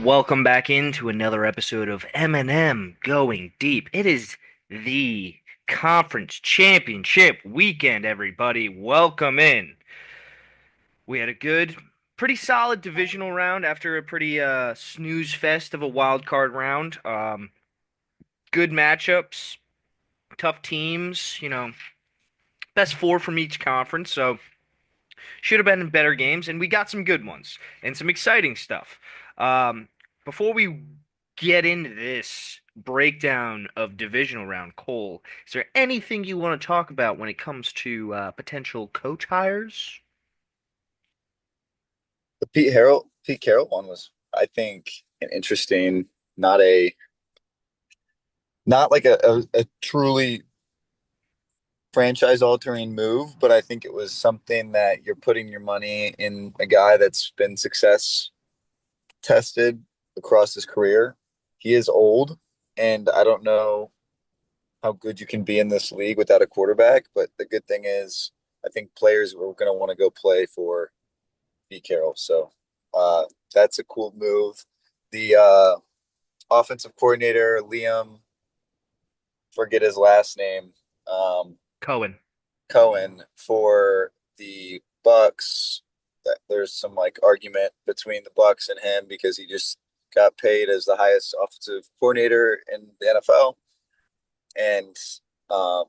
Welcome back into another episode of M&M Going Deep. It is the conference championship weekend, everybody. Welcome in. We had a good, pretty solid divisional round after a pretty snooze fest of a wild card round. Good matchups, tough teams, best four from each conference, so should have been better games, and we got some good ones and some exciting stuff. Um, Before we get into this breakdown of divisional round, Cole, is there anything you want to talk about when it comes to potential coach hires? The Pete Carroll one was, I think, an interesting, not like a truly franchise altering move, but I think it was something that you're putting your money in a guy that's been success tested across his career. He is old, and I don't know how good you can be in this league without a quarterback, but the good thing is I think players are going to want to go play for Pete Carroll. So uh, that's a cool move. The offensive coordinator Liam, forget his last name, um, Cohen. Cohen for the Bucks. There's some like argument between the Bucks and him because he just got paid as the highest offensive coordinator in the NFL, and I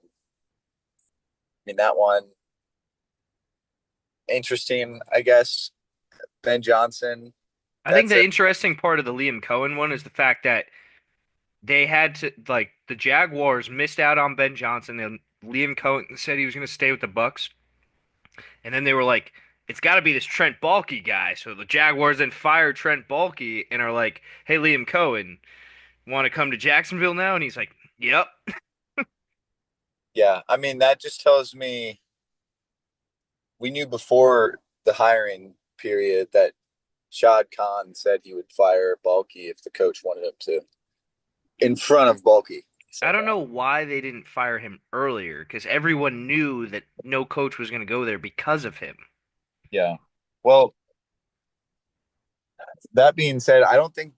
mean that one interesting, I guess. Ben Johnson. I think That's the a interesting part of the Liam Cohen one is the fact that they had to the Jaguars missed out on Ben Johnson and Liam Cohen said he was going to stay with the Bucks. And then they were like, it's got to be this Trent Baalke guy. So the Jaguars then fired Trent Baalke and are like, hey, Liam Cohen, want to come to Jacksonville now? And he's like, yep. yeah. I mean that just tells me we knew before the hiring period that Shad Khan said he would fire Balky if the coach wanted him to, in front of Balky. He I said don't that. know why they didn't fire him earlier because everyone knew that no coach was going to go there because of him. Yeah. Well, that being said, I don't think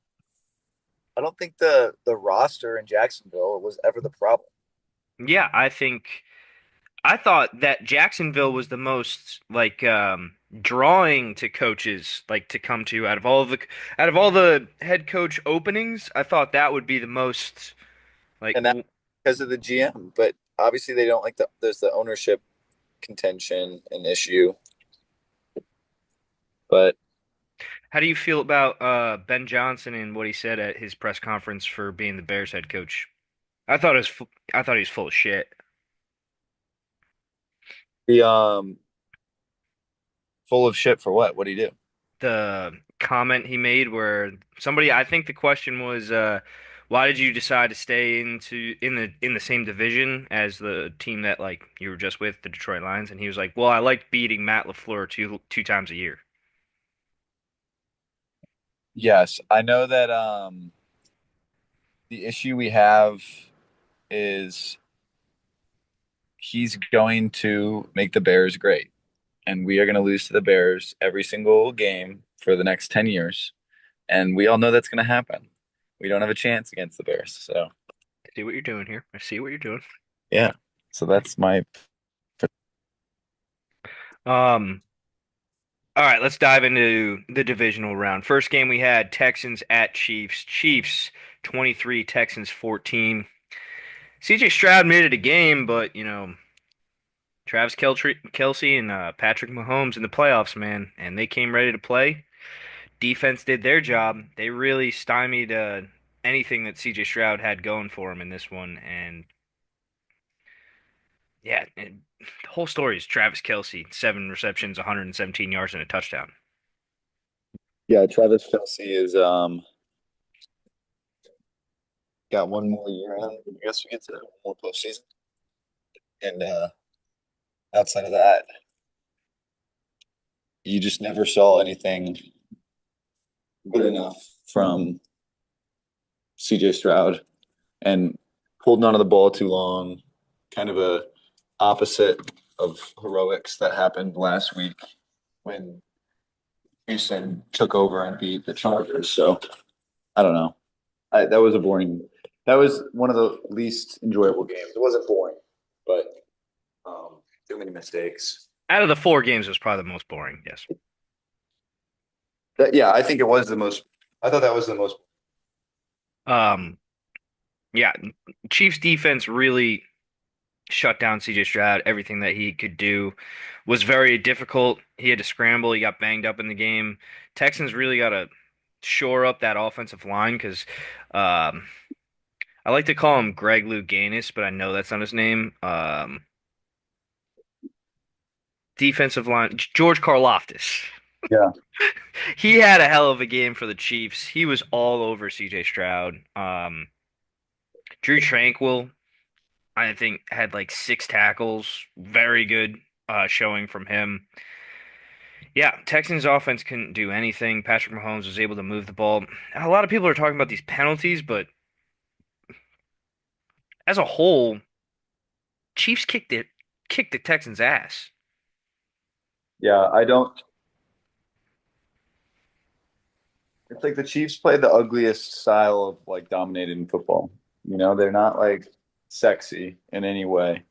the roster in Jacksonville was ever the problem. Yeah, I thought that Jacksonville was the most drawing to coaches like to come to out of all the head coach openings. I thought that would be the most like And that because of the GM, but obviously they don't like there's the ownership contention and issue. But How do you feel about Ben Johnson and what he said at his press conference for being the Bears head coach? I thought he was full of shit. the full of shit for what? What do you do? The comment he made where somebody I think the question was why did you decide to stay in the same division as the team that like you were just with, the Detroit Lions? And he was like, "Well, I liked beating Matt LaFleur two times a year." Yes, I know that the issue we have is he's going to make the Bears great. And we are going to lose to the Bears every single game for the next 10 years. And we all know that's going to happen. We don't have a chance against the Bears. So, I see what you're doing here. I see what you're doing. yeah. So that's my. Um all right, let's dive into the divisional round. First game we had Texans at Chiefs. Chiefs 23, Texans 14. CJ Stroud made it a game, but Kelsey and Patrick Mahomes in the playoffs, man, and they came ready to play. Defense did their job. They really stymied anything that CJ Stroud had going for him in this one, and yeah, and the whole story is Travis Kelsey, 7 receptions, 117 yards, and a touchdown. Yeah, Travis Kelsey is got one more year on. I guess we get to one more postseason. And outside of that, you just never saw anything good enough from CJ Stroud and holding onto the ball too long, kind of a opposite of heroics that happened last week when Houston took over and beat the Chargers. So I don't know. That was a boring. That was one of the least enjoyable games. It wasn't boring, but too many mistakes. Out of the four games, it was probably the most boring. Yes. Yeah, I think it was the most. I thought that was the most. Um, yeah, Chiefs defense really shut down CJ Stroud. Everything that he could do was very difficult. He had to scramble. He got banged up in the game. Texans really got to shore up that offensive line because um, I like to call him Greg Louganis, but I know that's not his name. Defensive line, George Karlaftis. Yeah, He had a hell of a game for the Chiefs. He was all over CJ Stroud. Drew Tranquil, I think, had like six tackles. Very good showing from him. Yeah, Texans offense couldn't do anything. Patrick Mahomes was able to move the ball. A lot of people are talking about these penalties, but as a whole, Chiefs kicked the Texans' ass. yeah. I don't. It's like the Chiefs play the ugliest style of like dominating football. They're not like sexy in any way,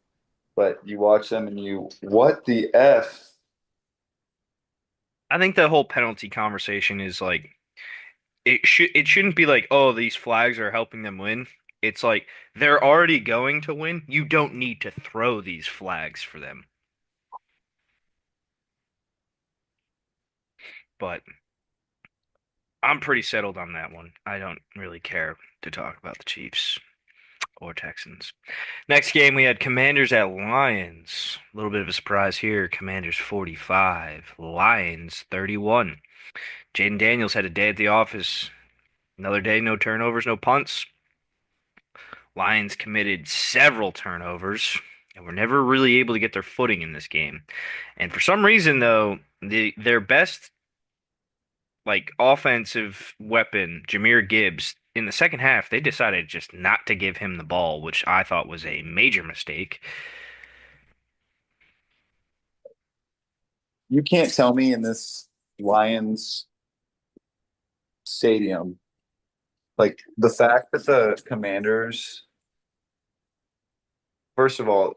but you watch them and what the F? I think the whole penalty conversation is like it shouldn't be like, oh, these flags are helping them win. It's like they're already going to win. You don't need to throw these flags for them. But I'm pretty settled on that one. I don't really care to talk about the Chiefs or Texans. Next game, we had Commanders at Lions. A little bit of a surprise here. Commanders 45, Lions 31. Jaden Daniels had a day at the office. Another day, no turnovers, no punts. Lions committed several turnovers and were never really able to get their footing in this game. And for some reason, though, their best like offensive weapon, Jahmyr Gibbs, in the second half, they decided just not to give him the ball, which I thought was a major mistake. You can't tell me in this Lions stadium, like the fact that the Commanders, first of all,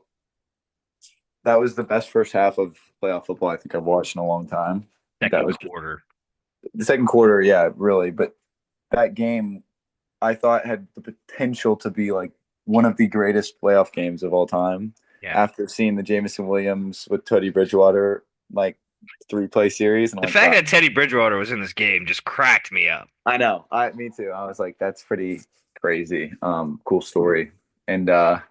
that was the best first half of playoff football I think I've watched in a long time. That Second was quarter. the second quarter, yeah, really. But that game, I thought had the potential to be like one of the greatest playoff games of all time. Yeah. After seeing the Jamison Williams with Teddy Bridgewater like 3-play series, and I'm The like, fact wow, that Teddy Bridgewater was in this game just cracked me up. I know, me too. I was like, that's pretty crazy. Cool story, and I've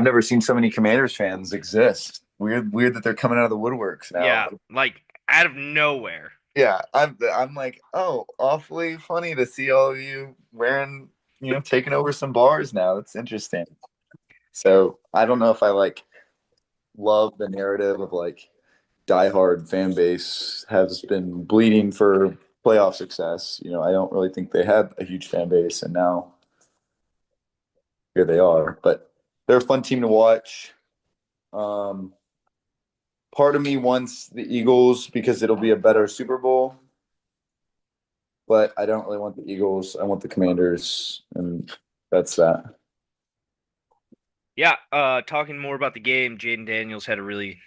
never seen so many Commanders fans exist. Weird that they're coming out of the woodworks Yeah, now. like out of nowhere. Yeah, I'm like, oh, awfully funny to see all of you wearing, taking over some bars now. That's interesting. So I don't know if I like love the narrative of like diehard fan base has been bleeding for playoff success. I don't really think they had a huge fan base, and now here they are. But they're a fun team to watch. Um, Part of me wants the Eagles because it'll be a better Super Bowl, but I don't really want the Eagles. I want the Commanders, and that's that. Yeah, talking more about the game, Jaden Daniels had a really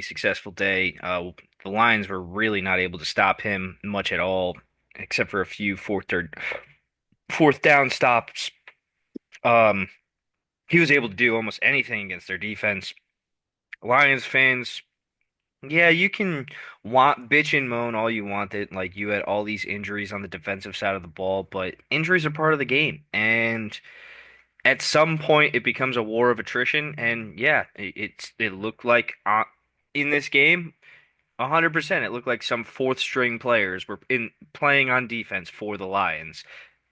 successful day. The Lions were really not able to stop him much at all, except for a few fourth down stops. Um, he was able to do almost anything against their defense. Lions fans, yeah, you can bitch and moan all you want that like you had all these injuries on the defensive side of the ball, but injuries are part of the game, and at some point it becomes a war of attrition. And yeah, it looked like in this game, 100%, it looked like some fourth string players were in playing on defense for the Lions,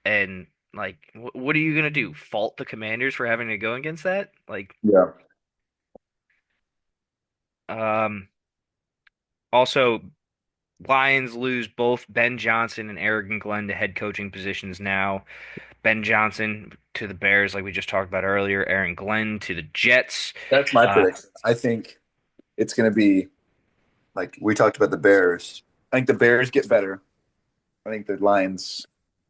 and like, what are you gonna do? Fault the Commanders for having to go against that? Like, Yeah, um, also. Lions lose both Ben Johnson and Eric Glenn to head coaching positions now. Ben Johnson to the Bears, like we just talked about earlier. Aaron Glenn to the Jets. that's my Uh, prediction. I think it's going to be. Like we talked about the Bears. I think the Bears get better. I think the Lions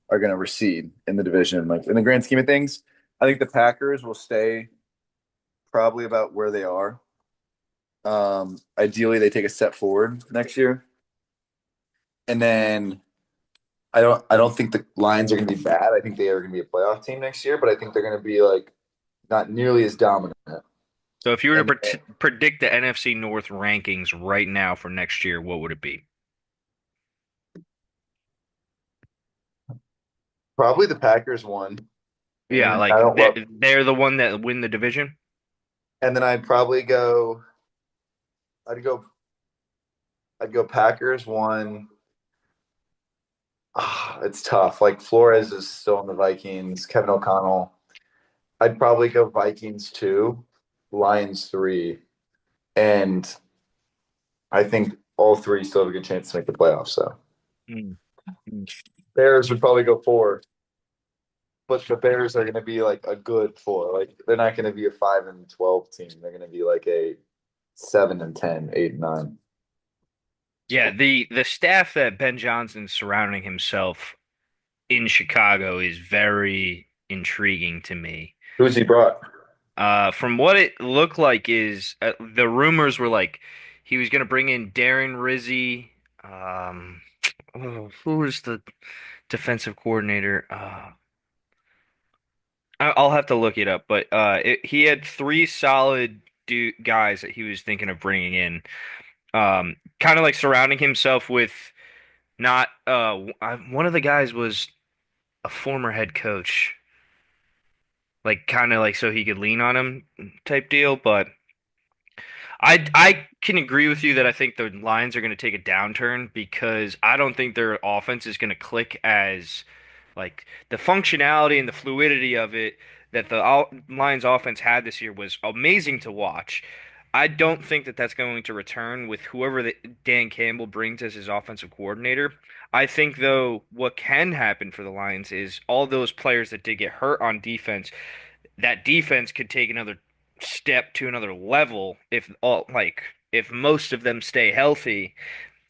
are going to recede in the division. Like in the grand scheme of things, I think the Packers will stay probably about where they are. Ideally, they take a step forward next year, and then I don't think the Lions are going to be bad. I think they are going to be a playoff team next year, but I think they're going to be like not nearly as dominant. So if you were And to predict the NFC North rankings right now for next year, what would it be? probably the Packers won, and Yeah, then I like don't love. they're the one that win the division. And then I'd probably go. I'd go. I'd go Packers one. It's tough. Like Flores is still in the Vikings. Kevin O'Connell. I'd probably go Vikings two, Lions three, and I think all three still have a good chance to make the playoffs. So Mm. Mm. Bears would probably go four, but the Bears are going to be like a good four. Like they're not going to be a 5-12 team. They're going to be like a 7-10, 8-9. Yeah, the staff that Ben Johnson's surrounding himself in Chicago is very intriguing to me. Who's he brought? From what it looked like is the rumors were like he was gonna bring in Darren Rizzi. Um, who was the defensive coordinator? I'll have to look it up, but he had three solid guys that he was thinking of bringing in. Kind of like surrounding himself with not one of the guys was a former head coach, like kind of like so he could lean on him type deal, but. I can agree with you that I think the Lions are going to take a downturn because I don't think their offense is going to click as like the functionality and the fluidity of it that the Lions offense had this year was amazing to watch. I don't think that that's going to return with whoever Dan Campbell brings as his offensive coordinator. I think though what can happen for the Lions is all those players that did get hurt on defense, that defense could take another step to another level if all like if most of them stay healthy.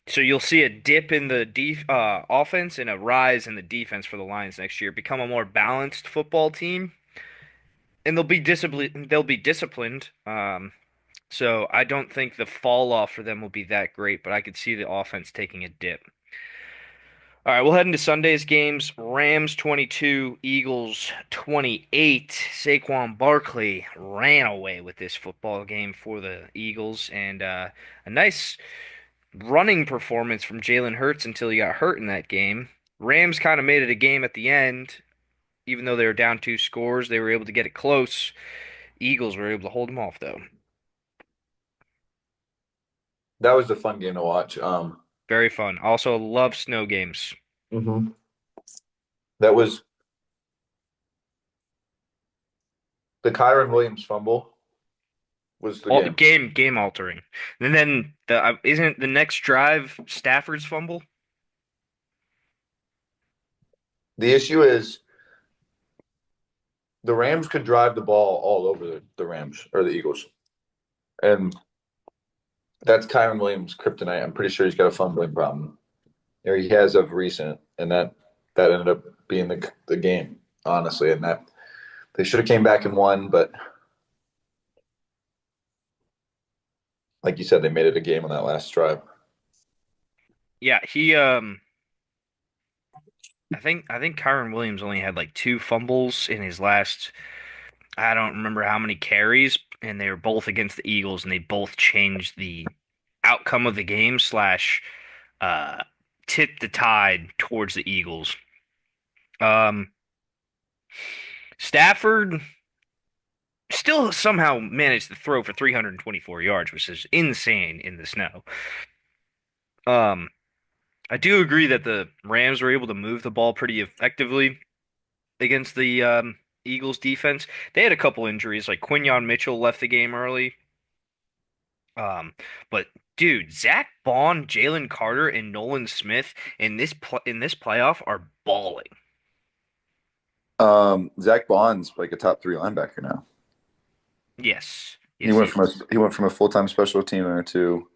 So you'll see a dip in the offense and a rise in the defense for the Lions next year. Become a more balanced football team, and they'll be disciplined. They'll be disciplined. So I don't think the fall off for them will be that great, but I could see the offense taking a dip. All right, we'll head into Sunday's games. Rams 22, Eagles 28. Saquon Barkley ran away with this football game for the Eagles, and a nice running performance from Jalen Hurts until he got hurt in that game. Rams kind of made it a game at the end, even though they were down two scores. They were able to get it close. Eagles were able to hold them off, though. That was a fun game to watch. Very fun. Also, love snow games. Mhm. That was the Kyron Williams fumble was the All, game. game altering. And then the isn't the next drive Stafford's fumble? The issue is the Rams could drive the ball all over the Rams or the Eagles. And that's Kyron Williams' kryptonite. I'm pretty sure he's got a fumbling problem. Or he has of recent, and that ended up being the game, honestly. And that they should have came back and won, but like you said, they made it a game on that last drive. Yeah, he I think Kyron Williams only had like two fumbles in his last I don't remember how many carries, and they were both against the Eagles, and they both changed the outcome of the game slash uh tipped the tide towards the Eagles. Um Stafford still somehow managed to throw for 324 yards, which is insane in the snow. Um I do agree that the Rams were able to move the ball pretty effectively against the Eagles defense. They had a couple injuries, like Quinyon Mitchell left the game early. Um, but dude, Zach Bond, Jalen Carter, and Nolan Smith in this playoff are balling. Zach Bond's like a top three linebacker now. Yes, He yes, he went from a is. he went from a full time special teamer to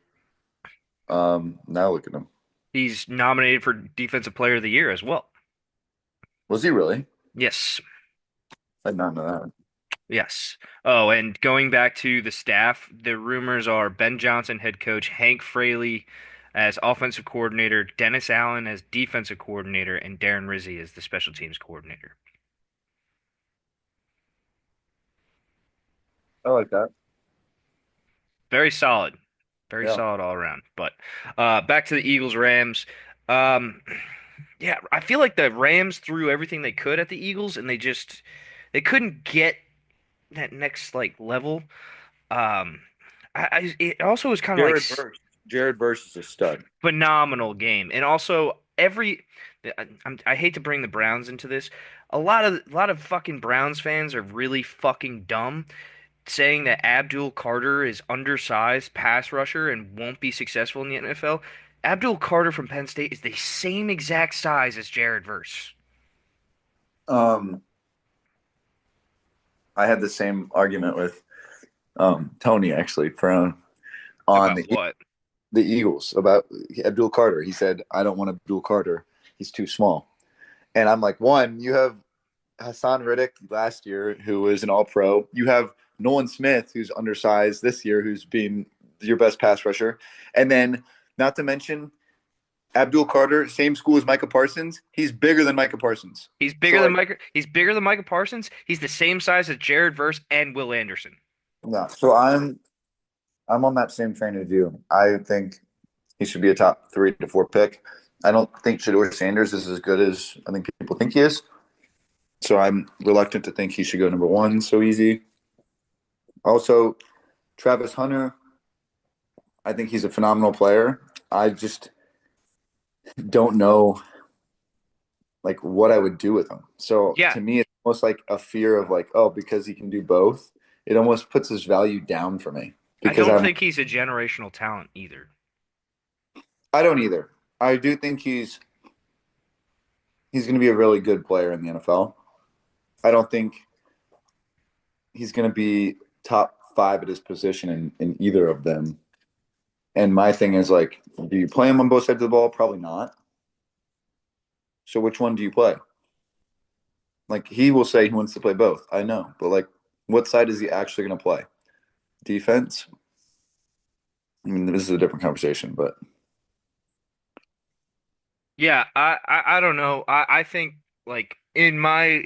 Now look at him. He's nominated for Defensive Player of the Year as well. Was he really? Yes. I did not know that. Yes. Oh, and going back to the staff, the rumors are Ben Johnson, head coach, Hank Fraley as offensive coordinator, Dennis Allen as defensive coordinator, and Darren Rizzi as the special teams coordinator. I like that. Very solid. Very Yeah. solid all around. But back to the Eagles Rams. Um, yeah, I feel like the Rams threw everything they could at the Eagles and they couldn't get that next like level. Um, it also was kind of like Jared Verse. Jared Verse is a stud. phenomenal game. And also I hate to bring the Browns into this. A lot of fucking Browns fans are really fucking dumb saying that Abdul Carter is undersized pass rusher and won't be successful in the NFL. Abdul Carter from Penn State is the same exact size as Jared Verse. Um, I had the same argument with Tony actually from on About what? the Eagles about Abdul Carter. He said, "I don't want Abdul Carter. He's too small." And I'm like, one, you have Hassan Riddick last year, who was an All Pro. You have Nolan Smith, who's undersized this year, who's been your best pass rusher, and then not to mention Abdul Carter, same school as Micah Parsons. He's bigger than Micah Parsons. So like, He's bigger than Micah Parsons. He's the same size as Jared Verse and Will Anderson. no. So I'm on that same train as you. I think he should be a top 3 to 4 pick. I don't think Shador Sanders is as good as I think people think he is. So I'm reluctant to think he should go number one so easy. Also, Travis Hunter, I think he's a phenomenal player. I just don't know like what I would do with him. So Yeah, to me, it's almost like a fear of like, oh, because he can do both, it almost puts his value down for me I because don't I'm think he's a generational talent either. I don't either. I do think he's going to be a really good player in the NFL. I don't think he's going to be top 5 at his position in either of them. And my thing is like, do you play him on both sides of the ball? Probably not. So which one do you play? Like he will say he wants to play both. I know, but like, what side is he actually going to play? Defense? I mean, this is a different conversation, but Yeah, I don't know. I think like in my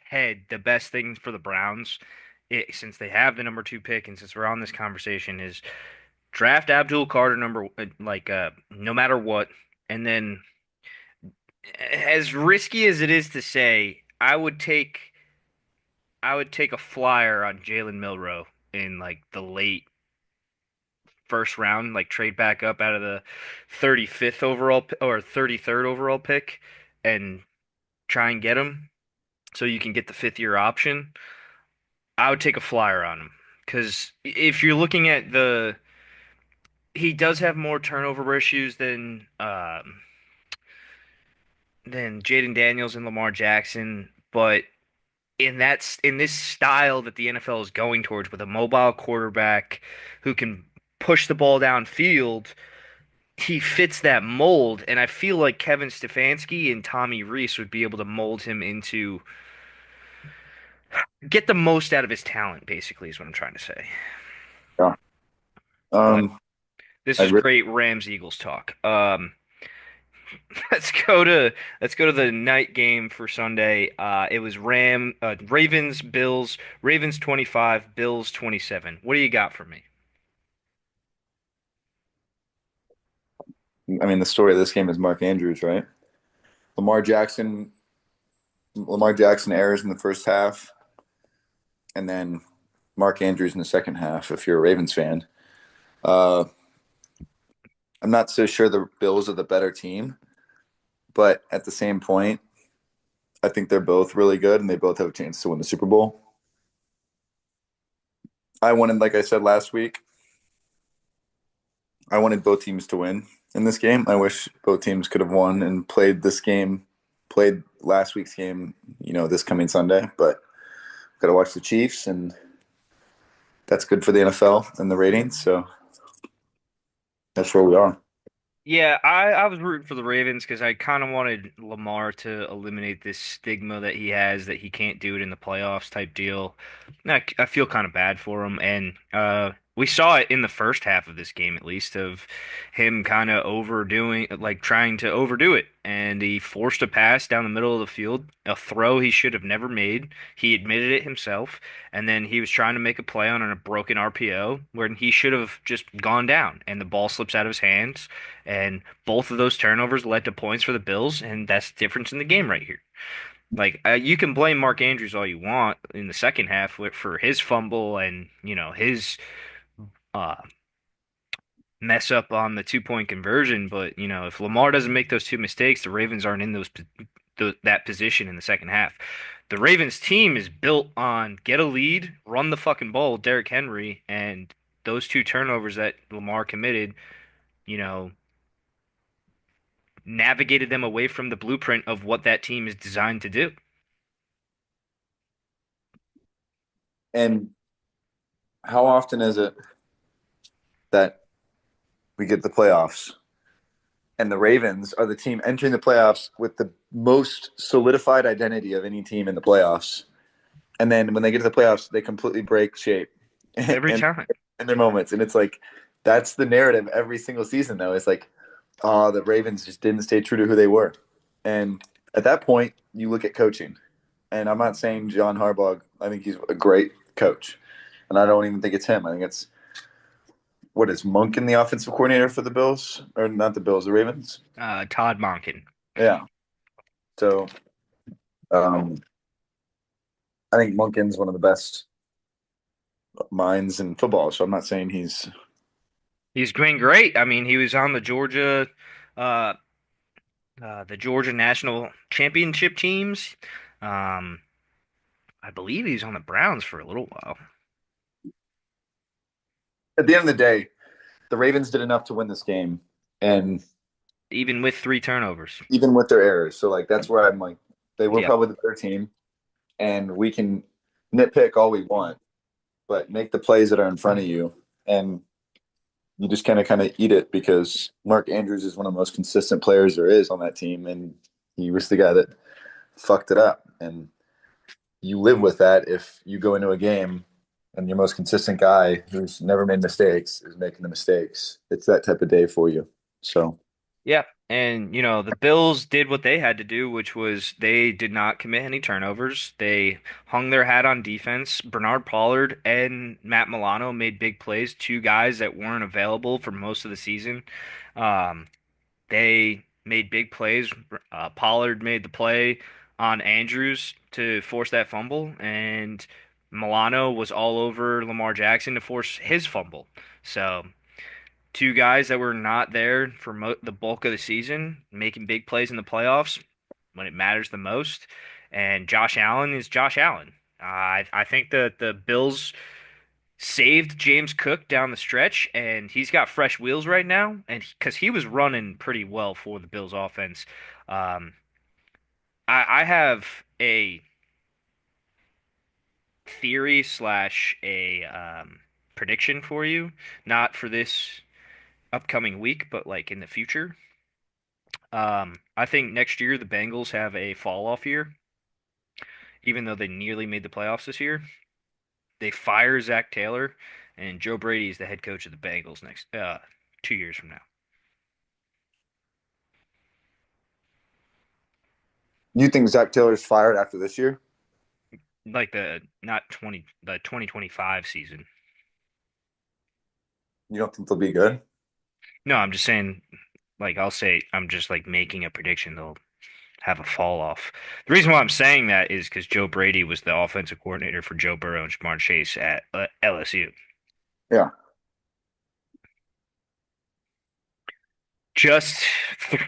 head, the best thing for the Browns, since they have the number 2 pick and since we're on this conversation, is draft Abdul Carter no matter what, and then as risky as it is to say, I would take a flyer on Jalen Milroe in like the late first round, like trade back up out of the 35th overall or 33rd overall pick and try and get him so you can get the 5th year option. I would take a flyer on him because if you're looking at he does have more turnover issues than Jaden Daniels and Lamar Jackson, but in this style that the NFL is going towards with a mobile quarterback who can push the ball downfield, he fits that mold, and I feel like Kevin Stefanski and Tommy Rees would be able to mold him into get the most out of his talent, basically, is what I'm trying to say. yeah. But Um, this I is really, great Rams Eagles talk. Let's let's go to the night game for Sunday. It was Ravens Bills, Ravens 25, Bills 27. What do you got for me? I mean, the story of this game is Mark Andrews, right? Lamar Jackson, Lamar Jackson errors in the first half, and then Mark Andrews in the second half. If you're a Ravens fan, uh, I'm not so sure the Bills are the better team, but at the same point, I think they're both really good and they both have a chance to win the Super Bowl. I wanted, like I said last week, I wanted both teams to win in this game. I wish both teams could have won and played last week's game, this coming Sunday. But got to watch the Chiefs, and that's good for the NFL and the ratings. So that's where we are. Yeah, I was rooting for the Ravens because I kind of wanted Lamar to eliminate this stigma that he has that he can't do it in the playoffs type deal. I feel kind of bad for him, and we saw it in the first half of this game at least of him kind of overdoing, like trying to overdo it, and he forced a pass down the middle of the field, a throw he should have never made. He admitted it himself, and then he was trying to make a play on a broken RPO where he should have just gone down, and the ball slips out of his hands. And both of those turnovers led to points for the Bills, and that's the difference in the game right here. Like you can blame Mark Andrews all you want in the second half for his fumble and his uh, mess up on the 2 point conversion, but if Lamar doesn't make those two mistakes, the Ravens aren't in that position in the second half. The Ravens team is built on get a lead, run the fucking ball with Derrick Henry, and those two turnovers that Lamar committed, you know, navigated them away from the blueprint of what that team is designed to do. And how often is it that we get the playoffs and the Ravens are the team entering the playoffs with the most solidified identity of any team in the playoffs? And then when they get to the playoffs, they completely break shape Every and time. in their moments. And it's like that's the narrative every single season, though. It's like, oh, the Ravens just didn't stay true to who they were. And at that point, you look at coaching. And I'm not saying John Harbaugh. I think he's a great coach, and I don't even think it's him. I think it's what is Monken the offensive coordinator for the Bills, or not the Bills, the Ravens? Todd Monken. Yeah. So um, I think Monken's one of the best minds in football. So I'm not saying he's. He's doing great. I mean, he was on uh, the Georgia national championship teams. Um, I believe he was on the Browns for a little while, At the end of the day, the Ravens did enough to win this game, and even with three turnovers. even with their errors. So like that's where I'm like, they were Yeah. probably the better team, and we can nitpick all we want, but make the plays that are in front of you, and you just kind of eat it because Mark Andrews is one of the most consistent players there is on that team, and he was the guy that fucked it up. And you live with that if you go into a game and your most consistent guy who's never made mistakes is making the mistakes. It's that type of day for you. So Yeah. And, the Bills did what they had to do, which was they did not commit any turnovers. They hung their hat on defense. Bernard Pollard and Matt Milano made big plays, two guys that weren't available for most of the season. Um, they made big plays. Pollard made the play on Andrews to force that fumble, and Milano was all over Lamar Jackson to force his fumble. So two guys that were not there for the bulk of the season, making big plays in the playoffs when it matters the most. And Josh Allen is Josh Allen. I think that the Bills saved James Cook down the stretch, and he's got fresh wheels right now. And because he was running pretty well for the Bills offense, um, I have a theory slash a prediction for you, not for this upcoming week, but like in the future. I think next year the Bengals have a fall off year, even though they nearly made the playoffs this year. They fire Zach Taylor, and Joe Brady is the head coach of the Bengals next 2 years from now. you think Zach Taylor's fired after this year? Like the 2025 season. You don't think they'll be good? No, I'm just saying. Like I'll say, I'm just like making a prediction they'll have a fall off. The reason why I'm saying that is because Joe Brady was the offensive coordinator for Joe Burrow and Jamar Chase at LSU. Yeah. Just th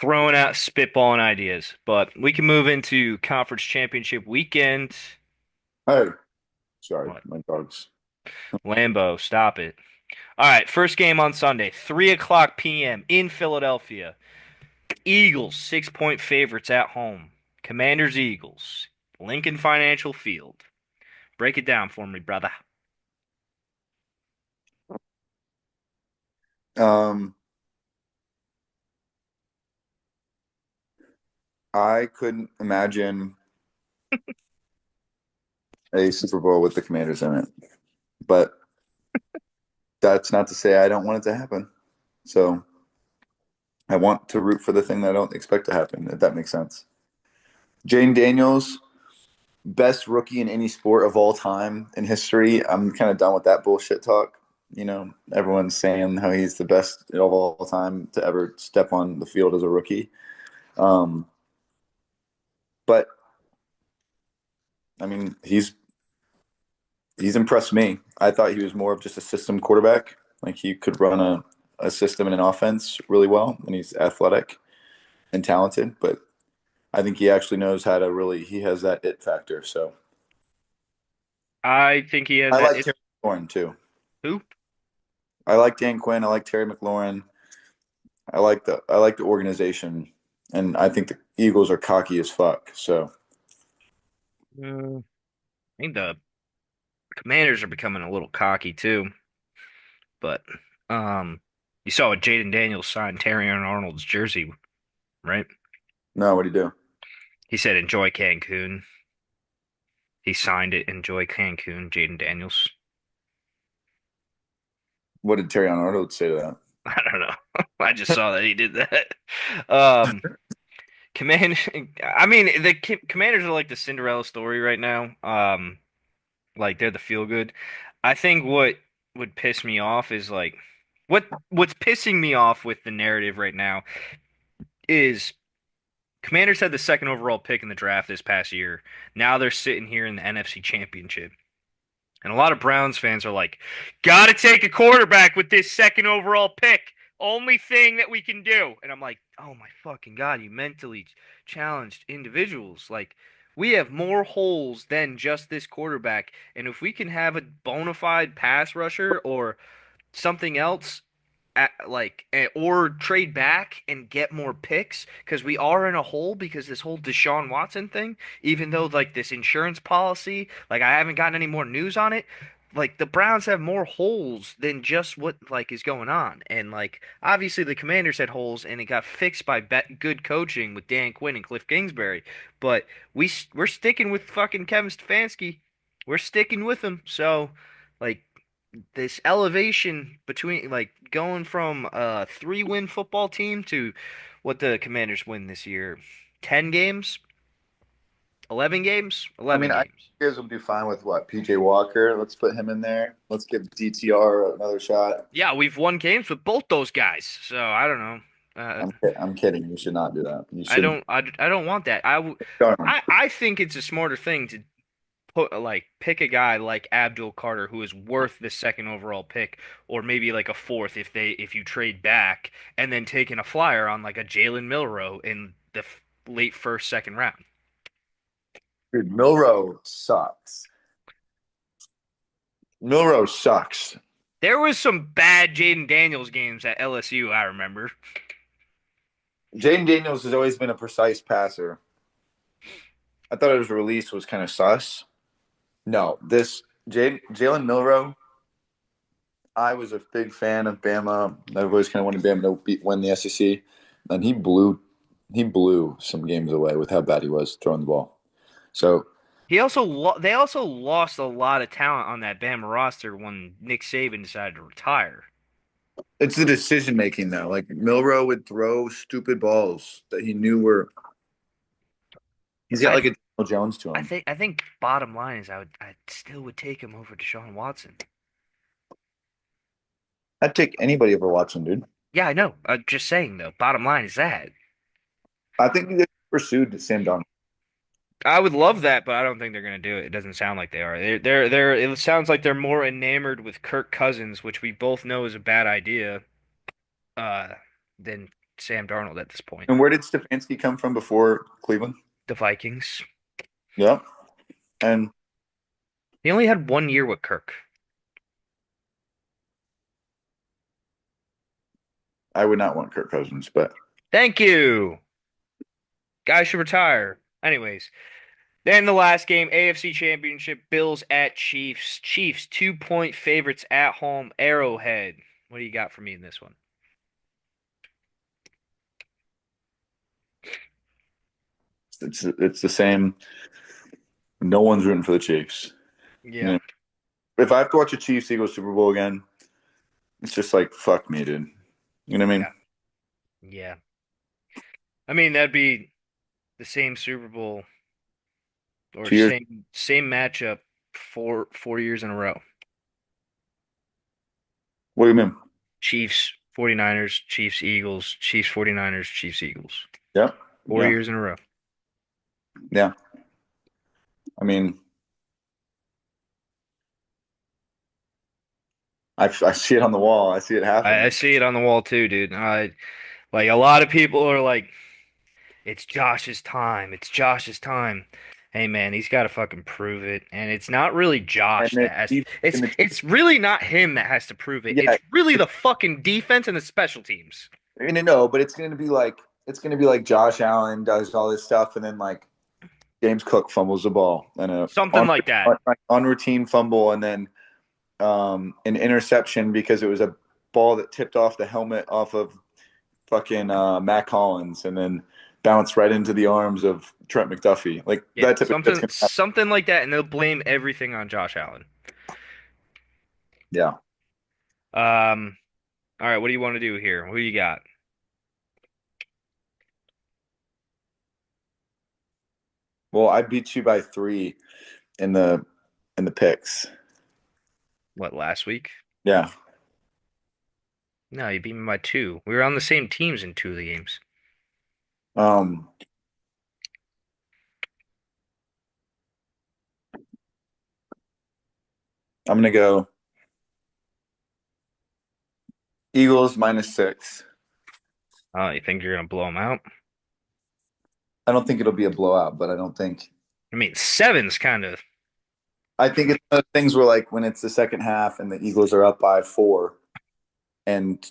throwing out spitballing ideas, but we can move into conference championship weekend. Hey, sorry, What? my dogs. Lambeau, stop it. All right, first game on Sunday, 3 o'clock p.m. in Philadelphia. Eagles, 6 point favorites at home. Commanders, Eagles. Lincoln Financial Field. Break it down for me, brother. Um, I couldn't imagine a Super Bowl with the Commanders in it, but that's not to say I don't want it to happen. So I want to root for the thing that I don't expect to happen, if that makes sense. Jane Daniels, best rookie in any sport of all time in history. I'm kind of done with that bullshit talk. Everyone's saying how he's the best of all time to ever step on the field as a rookie. Um, but I mean, he's impressed me. I thought he was more of just a system quarterback. Like he could run a system and an offense really well, and he's athletic and talented. But I think he actually knows how to really. He has that it factor. So I think he has I that. like Terry McLaurin too. Who? I like Dan Quinn. I like Terry McLaurin. I like the organization, and I think the Eagles are cocky as fuck. So I think the Commanders are becoming a little cocky too. But um, you saw what Jaden Daniels signed Terry Arnold's jersey, right? no, what do you do? He said, "Enjoy Cancun." He signed it, "Enjoy Cancun." Jaden Daniels. What did Terry Arnold say to that? I don't know. I just saw that he did that. Um, Command. I mean, the Commanders are like the Cinderella story right now. Like they're the feel good. I think what would piss me off is like what's pissing me off with the narrative right now is Commanders had the second overall pick in the draft this past year. Now they're sitting here in the NFC Championship. And a lot of Browns fans are like, gotta take a quarterback with this second overall pick. Only thing that we can do. And I'm like, oh my fucking God, you mentally challenged individuals. Like, we have more holes than just this quarterback. And if we can have a bona fide pass rusher or something else or trade back and get more picks because we are in a hole because this whole Deshaun Watson thing, even though like this insurance policy, like I haven't gotten any more news on it. Like the Browns have more holes than just what like is going on, and like obviously the Commanders had holes, and it got fixed by good coaching with Dan Quinn and Cliff Kingsbury. But we're sticking with fucking Kevin Stefanski. We're sticking with him. So, like this elevation between like going from a 3-win football team to what the Commanders win this year. 10 games? 11 games? I 11 mean, I think games. you guys will do fine with what? PJ Walker. Let's put him in there. Let's give DTR another shot. Yeah, we've won games with both those guys. So I don't know. I'm kidding. You should not do that. You I should don't I don't want that. start him. I think it's a smarter thing to put like pick a guy like Abdul Carter who is worth the second overall pick or maybe like a fourth if you trade back and then taking a flyer on like a Jalen Milroe in the late first second round. Dude, Milrow sucks. Milrow sucks. There was some bad Jaden Daniels games at LSU, I remember. Jaden Daniels has always been a precise passer. I thought his release was kind of sus. No, this Jalen Milrow. I was a big fan of Bama. I've always kind of wanted Bama to win the SEC, and he blew some games away with how bad he was throwing the ball. So They also lost a lot of talent on that Bama roster when Nick Saban decided to retire. it's the decision making though. Like Milrow would throw stupid balls that he knew were. He's got I like a Daniel Jones to him. I think bottom line is I still would take him over Deshaun Watson. I'd take anybody over Watson, dude. Yeah, I know. I'm just saying though. Bottom line is that. I think they pursued Sam Darnold. I would love that, but I don't think they're going to do it. It doesn't sound like they are. It sounds like they're more enamored with Kirk Cousins, which we both know is a bad idea, uh, than Sam Darnold at this point. And where did Stefanski come from before Cleveland? The Vikings. Yeah, and He only had 1 year with Kirk. I would not want Kirk Cousins, but Thank you. Guy should retire. Anyways, then the last game, AFC Championship, Bills at Chiefs. Chiefs 2-point favorites at home, Arrowhead. What do you got for me in this one? It's the same. No one's rooting for the Chiefs. You Yeah, know, if I have to watch a Chiefs Eagles Super Bowl again, it's just like fuck me, dude. You know what I mean? yeah, yeah. I mean, that'd be the same Super Bowl or 2 years. same matchup 4 years in a row. What do you mean? Chiefs, 49ers, Chiefs, Eagles, Chiefs, 49ers, Chiefs, Eagles. Yeah, Four yeah, years in a row. yeah. I mean, I see it on the wall. I see it I happening. see it on the wall too, dude. Like a lot of people are like, it's Josh's time. It's Josh's time. Hey man, he's got to fucking prove it. And it's not really And Josh the that has Chiefs it's and the it's really not him that has to prove it. yeah, It's really it's the fucking defense and the special teams. no, but it's gonna be like Josh Allen does all this stuff, and then like James Cook fumbles the ball and a Something like that. on routine fumble, and then an interception because it was a ball that tipped off the helmet off of fucking Matt Collins, and then bounced right into the arms of Trent McDuffie. Like Yeah, that type of that's something gonna happen. something like that and they'll blame everything on Josh Allen. Yeah. Um all right, what do you want to do here? Who you got? Well, I beat you by 3 in the picks. What, last week? Yeah. No, you beat me by two. We were on the same teams in two of the games. Um, I'm gonna go Eagles -6. Oh, you think you're gonna blow them out? I don't think it'll be a blowout, but I don't think. I mean, seven's kind of I think it's one of the things where like when it's the second half and the Eagles are up by 4 and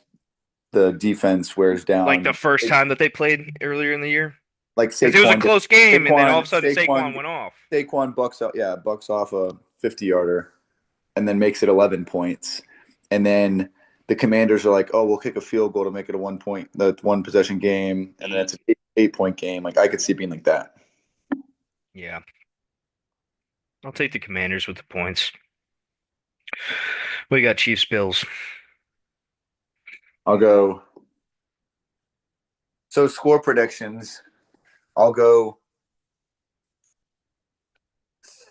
the defense wears like the down, first time that they played earlier in the year. like Because it was a Saquon, close game, and then all of Saquon, a sudden Saquon Saquon, went off. Saquon bucks out, yeah, bucks off a 50-yarder and then makes it 11 points, and then the Commanders are like, oh, we'll kick a field goal to make it a 1 point, the one possession game, and then it's an 8 point game. Like I could see it being like that. Yeah, I'll take the Commanders with the points. We got Chiefs Bills. I'll go. So score predictions. I'll go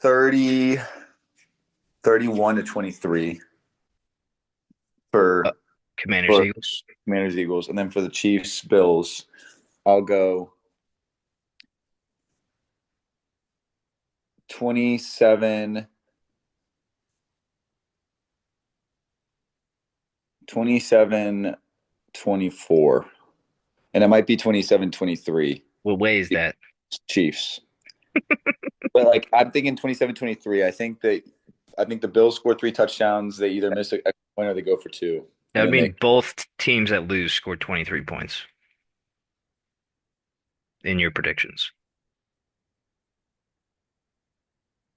30, 31-23 Uh, for Commanders for Eagles. Commanders Eagles, and then for the Chiefs Bills, I'll go 27, 27-24, and it might be 27-23 What way is that? Chiefs. But like I'm thinking 27-23. I think the Bills score 3 touchdowns. They either miss a point or they go for two, That and would then they mean both teams that lose scored 23 points in your predictions.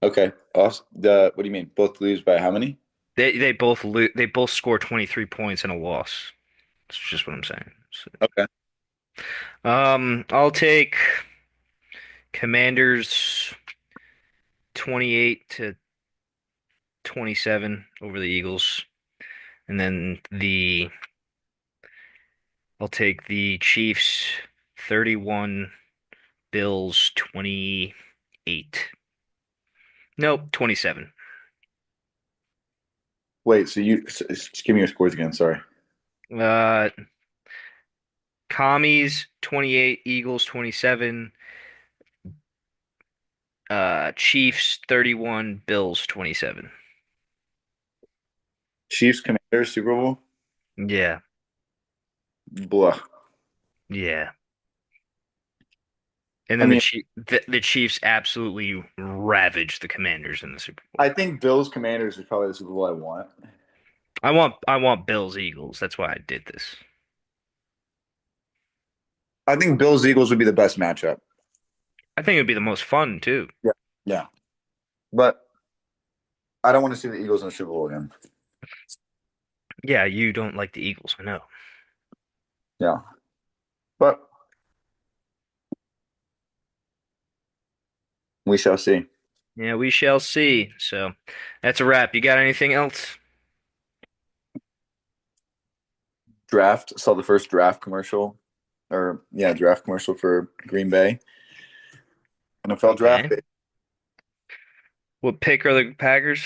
okay. Awesome. The what do you mean? Both lose by how many? They both score 23 points in a loss. That's just what I'm saying. Okay. I'll take Commanders 28 to 27 over the Eagles. And then I'll take the Chiefs 31, Bills 28. Nope, 27. Wait. Just give me your scores again. Sorry. Uh, Commies 28, Eagles 27, Chiefs 31, Bills 27. Chiefs Commanders Super Bowl. Yeah, Blah. yeah. And I then mean, the Chiefs absolutely ravaged the Commanders in the Super Bowl. I think Bills Commanders is probably the Super Bowl I want. I want Bills Eagles. That's why I did this. I think Bills Eagles would be the best matchup. I think it'd be the most fun too. Yeah. Yeah. But I don't want to see the Eagles in the Super Bowl again. Yeah, you don't like the Eagles, I know. Yeah. But We shall see. Yeah, we shall see. So that's a wrap. You got anything else? Draft. Saw the first draft commercial, or yeah, draft commercial for Green Bay. NFL draft. Okay. What pick are the Packers?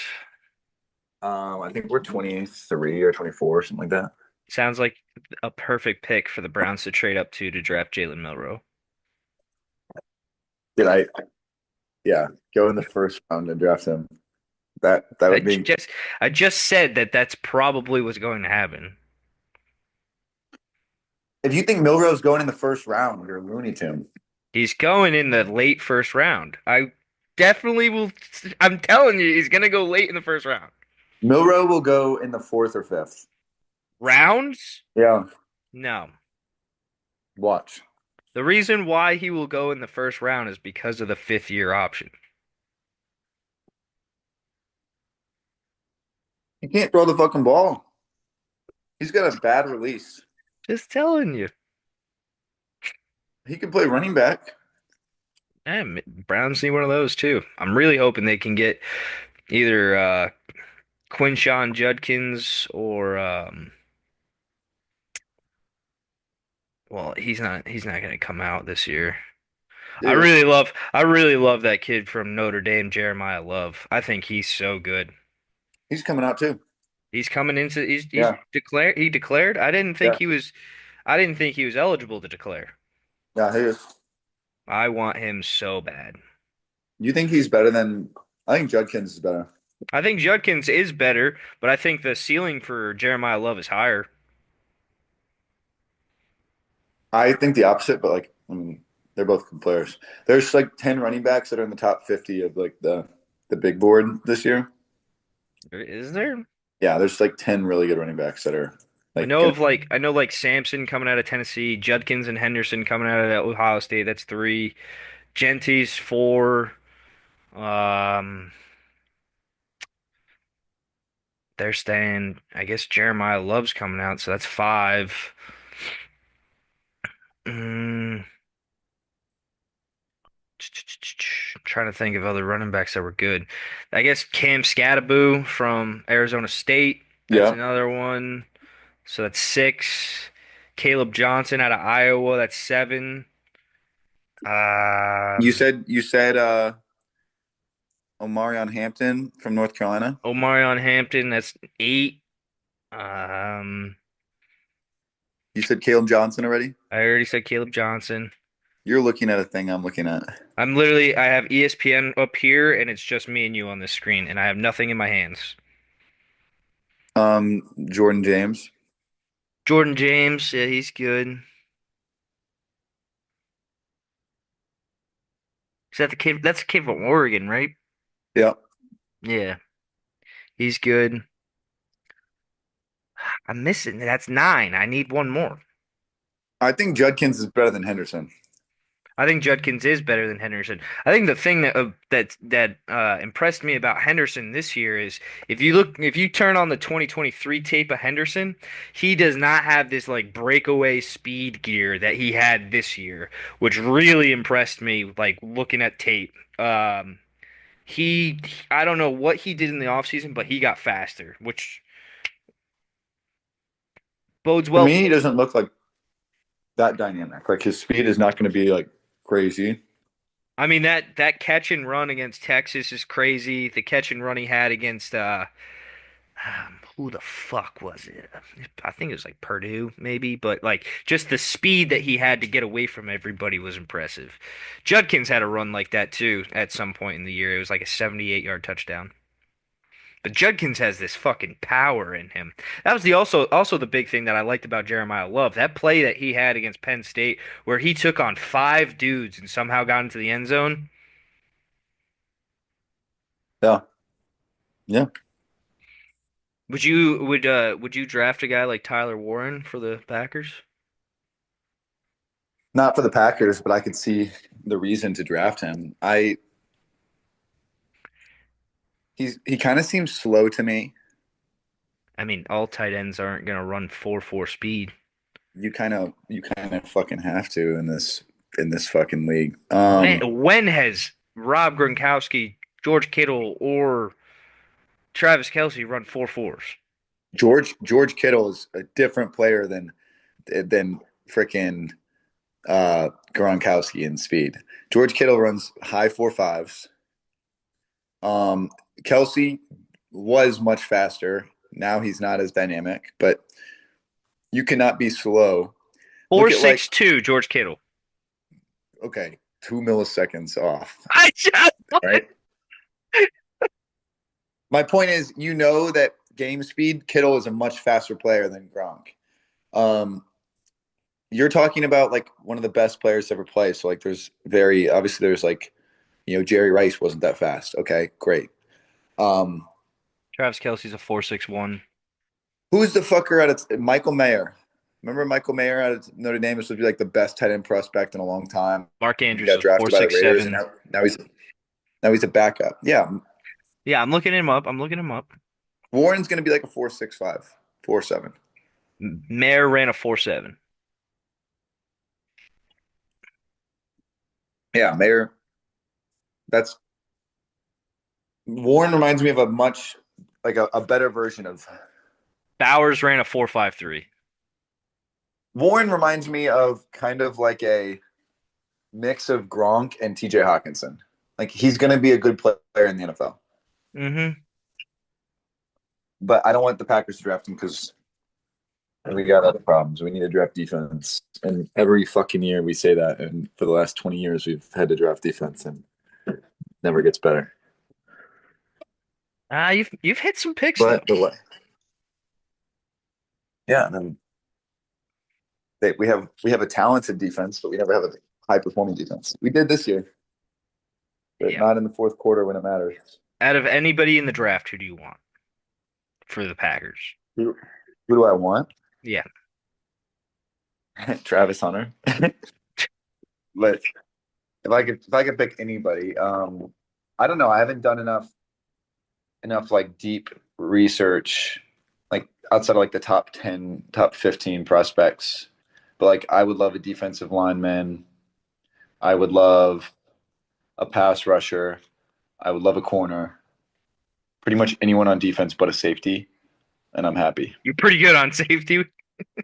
I think we're 23 or 24, something like that. Sounds like a perfect pick for the Browns to trade up to draft Jalen Milroe. Did I? Yeah, go in the first round and draft him. That I would j- be. just I just said that that's probably what's going to happen. If you think Milroe's going in the first round, you're a Looney Tune. He's going in the late first round. I definitely will. I'm telling you, he's gonna go late in the first round. Milroe will go in the fourth or fifth. Rounds? Yeah, No. watch. The reason why he will go in the first round is because of the fifth year option. He can't throw the fucking ball. He's got a bad release. Just telling you. He can play running back. Browns need one of those too. I'm really hoping they can get either Quinshawn Judkins or well, he's not going to come out this year. He is. I really love that kid from Notre Dame, Jeremiah Love. I think he's so good. He's coming out too. He's coming into he's Yeah, declared he declared. yeah, I didn't think he was eligible to declare. yeah. He is. I want him so bad. You think he's better than? I think Judkins is better. I think Judkins is better, but I think the ceiling for Jeremiah Love is higher. I think the opposite, but like, I mean, they're both good players. There's like 10 running backs that are in the top 50 of like the big board this year. Is there? Yeah, there's like 10 really good running backs that are like gonna. I know like Sampson coming out of Tennessee, Judkins and Henderson coming out of Ohio State. That's three. Genty's four. Um, they're staying. I guess Jeremiah Love's coming out, so that's five. Mm, trying to think of other running backs that were good. I guess Cam Skattebo from Arizona State. That's Yeah. another one. So that's six. Caleb Johnson out of Iowa. That's seven. You Um, said Omarion Hampton from North Carolina. Omarion Hampton. That's eight. Um, You said Caleb Johnson already. I already said Caleb Johnson. You're looking at a thing I'm looking at. I have ESPN up here and it's just me and you on this screen and I have nothing in my hands. Jordan James. Jordan James, yeah, he's good. Is that the kid? That's the kid from Oregon, right? Yeah. Yeah, he's good. I'm missing. That's nine. I need one more. I think Judkins is better than Henderson. I think Judkins is better than Henderson. I think the thing that impressed me about Henderson this year is if you turn on the 2023 tape of Henderson, he does not have this like breakaway speed gear that he had this year, which really impressed me. Like looking at tape, I don't know what he did in the offseason, but he got faster, which bodes To well. me, he doesn't look like that dynamic. Like his speed is not going to be like crazy. I mean that catch and run against Texas is crazy. The catch and run he had against who the fuck was it? I think it was like Purdue maybe, but like just the speed that he had to get away from everybody was impressive. Judkins had a run like that too at some point in the year. It was like a 78-yard touchdown. But Judkins has this fucking power in him. That was the also the big thing that I liked about Jeremiah Love. That play that he had against Penn State where he took on five dudes and somehow got into the end zone. Yeah. Yeah. Would you draft a guy like Tyler Warren for the Packers? Not for the Packers, but I could see the reason to draft him. He kind of seems slow to me. I mean, all tight ends aren't gonna run 4.4 speed. You kind of fucking have to in this fucking league. When has Rob Gronkowski, George Kittle, or Travis Kelce run 4.4s. George Kittle is a different player than freaking Gronkowski in speed. George Kittle runs high 4.5s. Um, Kelsey was much faster. Now he's not as dynamic, but you cannot be slow. Four Look at six two, George Kittle. okay, 2 milliseconds off, I just right? My point is, that game speed, Kittle is a much faster player than Gronk. Um, you're talking about like one of the best players to ever play. So like, there's like, Jerry Rice wasn't that fast. Okay, great. Um, Travis Kelce's a 4.61. who's the fucker out of Michael Mayer? Remember Michael Mayer out of Notre Dame? This would be like the best tight end prospect in a long time. Mark He Andrews is got a drafted by the Raiders, and 4.67. now he's a backup. Yeah, Yeah, I'm looking him up. I'm looking him up. Warren's going to be like a 4.65, 4.7. Mayer ran a 4.7. Yeah, Mayer. That's Warren reminds me of a much like a better version of Bowers ran a 4.53. Warren reminds me of kind of like a mix of Gronk and TJ Hawkinson. Like he's going to be a good player in the NFL, Mm-hmm. but I don't want the Packers to draft him because we got other problems. We need to draft defense, and every fucking year we say that. And for the last 20 years, we've had to draft defense, and it never gets better. You've hit some picks though. But yeah, and then we have a talented defense, but we never have a high performing defense. We did this year, but Yeah. not in the fourth quarter when it matters. Out of anybody in the draft, who do you want for the Packers? Who do I want? Yeah. Travis Hunter. But if I could pick anybody, I don't know. I haven't done enough like deep research, like outside of like the top 10, top 15 prospects. But like I would love a defensive lineman. I would love a pass rusher. I would love a corner. Pretty much anyone on defense but a safety, and I'm happy. You're pretty good on safety.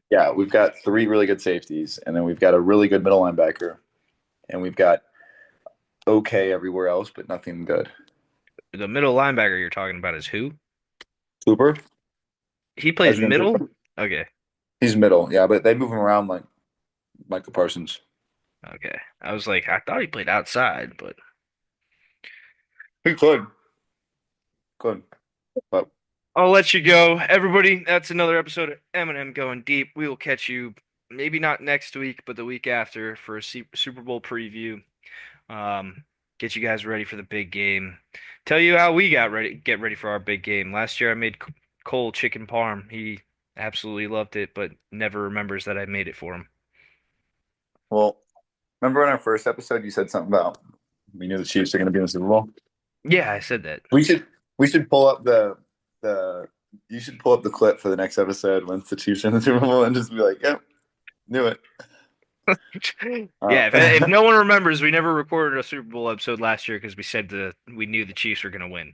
Yeah, we've got three really good safeties, and then we've got a really good middle linebacker, and we've got okay everywhere else, but nothing good. The middle linebacker you're talking about is who? Cooper, He plays Adrian middle? Cooper. Okay. He's middle, yeah, but they move him around like Michael Parsons. Okay. I was like, I thought he played outside, but He could, but I'll let you go. Everybody, that's another episode of Eminem Going Deep. We will catch you maybe not next week, but the week after for a Super Bowl preview. Um, get you guys ready for the big game. Tell you how we get ready for our big game. Last year I made Cole chicken parm. He absolutely loved it, but never remembers that I made it for him. well, remember in our first episode you said something about we knew the Chiefs are going to be in the Super Bowl. Yeah, I said that. We should pull up the you should pull up the clip for the next episode once the Chiefs are in the Super Bowl and just be like, yep, knew it. Yeah, if no one remembers, we never recorded a Super Bowl episode last year because we said we knew the Chiefs were going to win.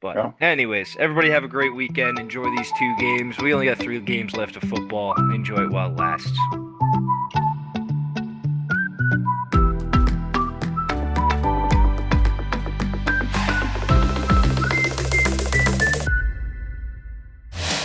But Yeah. anyways, everybody have a great weekend. Enjoy these two games. We only got 3 games left of football. Enjoy it while it lasts.